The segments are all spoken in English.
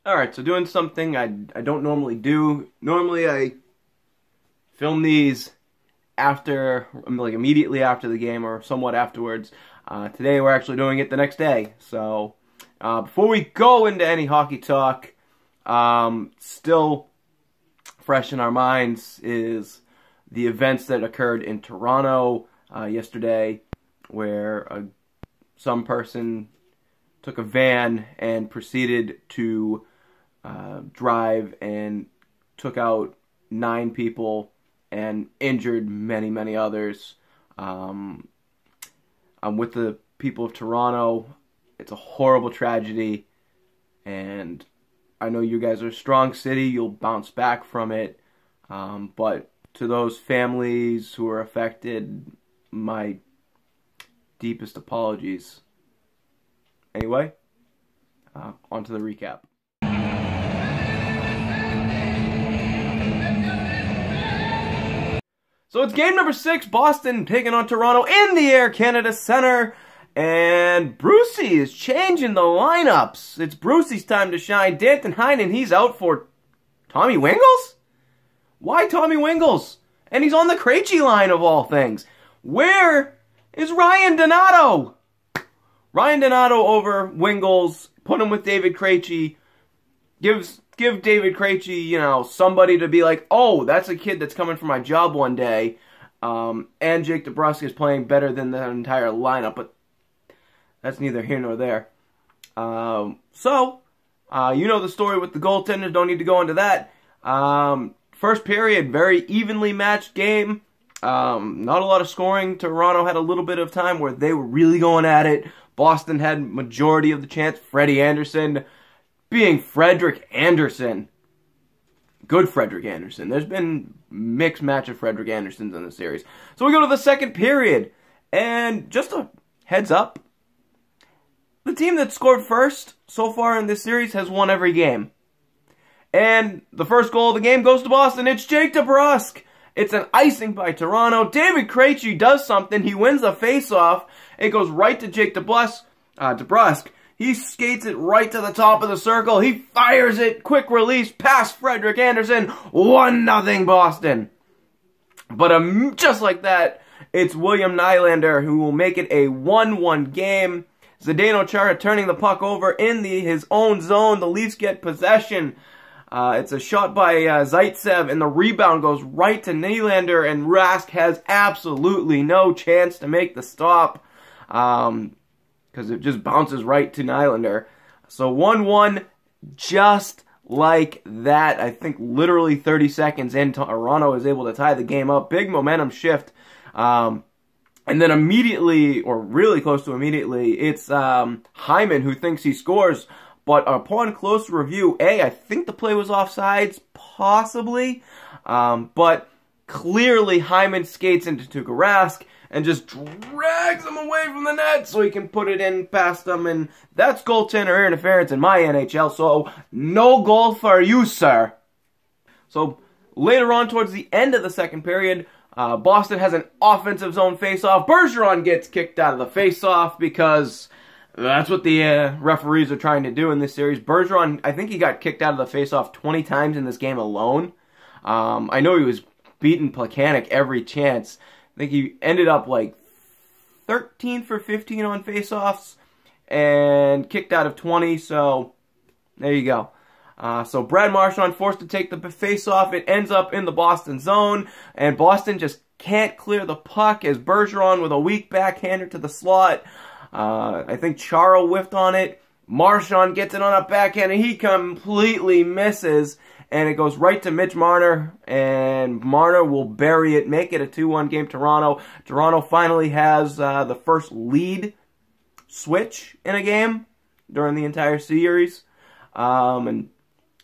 Alright, so doing something I don't normally do. Normally I film these after, like immediately after the game or somewhat afterwards. Today we're actually doing it the next day. So before we go into any hockey talk, still fresh in our minds is the events that occurred in Toronto yesterday, where some person took a van and proceeded to drive and took out 9 people and injured many, many others. I'm with the people of Toronto. It's a horrible tragedy, and I know you guys are a strong city. You'll bounce back from it. But to those families who are affected, my deepest apologies. Anyway, on to the recap. So it's game number 6, Boston taking on Toronto in the Air Canada Centre. And Brucey is changing the lineups. It's Brucey's time to shine. Danton Heinen, he's out for Tommy Wingels? Why Tommy Wingels? And he's on the Krejci line of all things. Where is Ryan Donato? Ryan Donato over Wingels. Put him with David Krejci. Give David Krejci, you know, somebody to be like, oh, that's a kid that's coming for my job one day. And Jake DeBrusk is playing better than the entire lineup, but that's neither here nor there. You know the story with the goaltenders. Don't need to go into that. First period, very evenly matched game. Not a lot of scoring. Toronto had a little bit of time where they were really going at it. Boston had majority of the chance. Freddie Andersen being Frederick Andersen. Good Frederick Andersen. There's been mixed match of Frederick Andersens in the series. So we go to the second period. And just a heads up, the team that scored first so far in this series has won every game. And the first goal of the game goes to Boston. It's Jake DeBrusk. It's an icing by Toronto. David Krejci does something. He wins a face-off. It goes right to Jake DeBrusk. He skates it right to the top of the circle. He fires it. Quick release past Frederick Andersen. 1-0 Boston. But just like that, it's William Nylander who will make it a 1-1 game. Zdeno Chara turning the puck over in his own zone. The Leafs get possession. It's a shot by Zaitsev, and the rebound goes right to Nylander, and Rask has absolutely no chance to make the stop because it just bounces right to Nylander. So 1-1, just like that. I think literally 30 seconds in, Toronto is able to tie the game up. Big momentum shift. And then immediately, or really close to immediately, it's Hyman who thinks he scores. But upon close review, I think the play was offsides, possibly. But clearly Hyman skates into Tuukka Rask and just drags him away from the net so he can put it in past him. And that's goaltender interference in my NHL, so no goal for you, sir. So later on, towards the end of the second period, Boston has an offensive zone faceoff. Bergeron gets kicked out of the faceoff because that's what the referees are trying to do in this series. Bergeron, I think he got kicked out of the faceoff 20 times in this game alone. I know he was beating Plekanec every chance. I think he ended up like 13 for 15 on faceoffs and kicked out of 20, so there you go. So Brad Marchand forced to take the faceoff. It ends up in the Boston zone, and Boston just can't clear the puck as Bergeron with a weak backhander to the slot. I think Chara whiffed on it. Marchand gets it on a backhand, and he completely misses. And it goes right to Mitch Marner, and Marner will bury it, make it a 2-1 game Toronto. Toronto finally has the first lead switch in a game during the entire series. And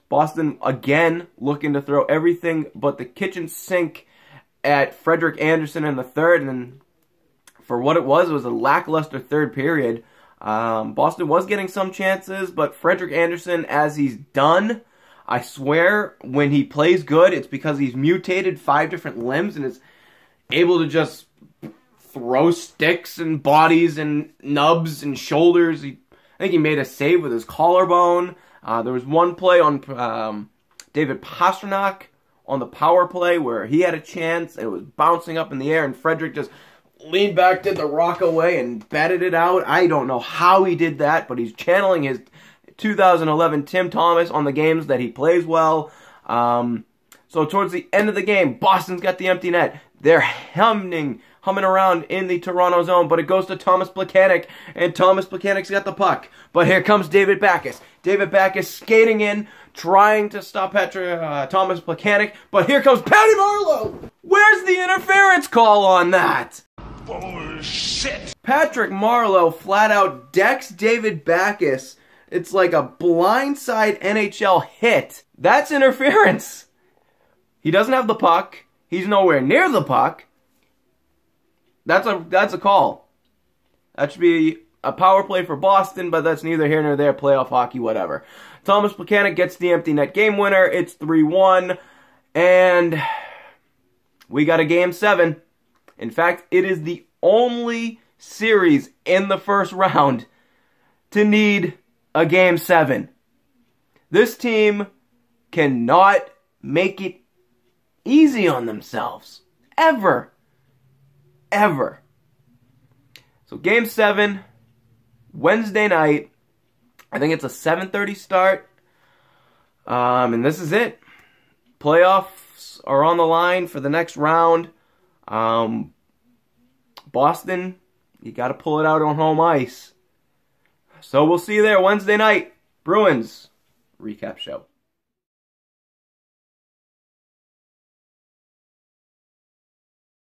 Boston, again, looking to throw everything but the kitchen sink at Frederick Andersen in the third, and for what it was a lackluster third period. Boston was getting some chances, but Frederick Andersen, as he's done, I swear, when he plays good, it's because he's mutated 5 different limbs and is able to just throw sticks and bodies and nubs and shoulders. I think he made a save with his collarbone. There was one play on David Pastrnak on the power play where he had a chance. It was bouncing up in the air, and Frederick just leaned back, did the rock away, and batted it out. I don't know how he did that, but he's channeling his 2011 Tim Thomas on the games that he plays well. So towards the end of the game, Boston's got the empty net. They're humming around in the Toronto zone, but it goes to Thomas Plekanec, and Thomas Plekanec's got the puck. But here comes David Backes. David Backes skating in, trying to stop Thomas Plekanec, but here comes Patty Marleau! Where's the interference call on that? Bullshit! Patrick Marleau flat out decks David Backes. It's like a blindside NHL hit. That's interference. He doesn't have the puck. He's nowhere near the puck. That's a call. That should be a power play for Boston, but that's neither here nor there. Playoff hockey, whatever. Thomas Plekanec gets the empty net game winner. It's 3-1, and we got a Game 7. In fact, it is the only series in the first round to need a Game 7. This team cannot make it easy on themselves. Ever. Ever. So Game 7, Wednesday night. I think it's a 7:30 start. And this is it. Playoffs are on the line for the next round. Boston, you got to pull it out on home ice. So we'll see you there Wednesday night. Bruins Recap Show.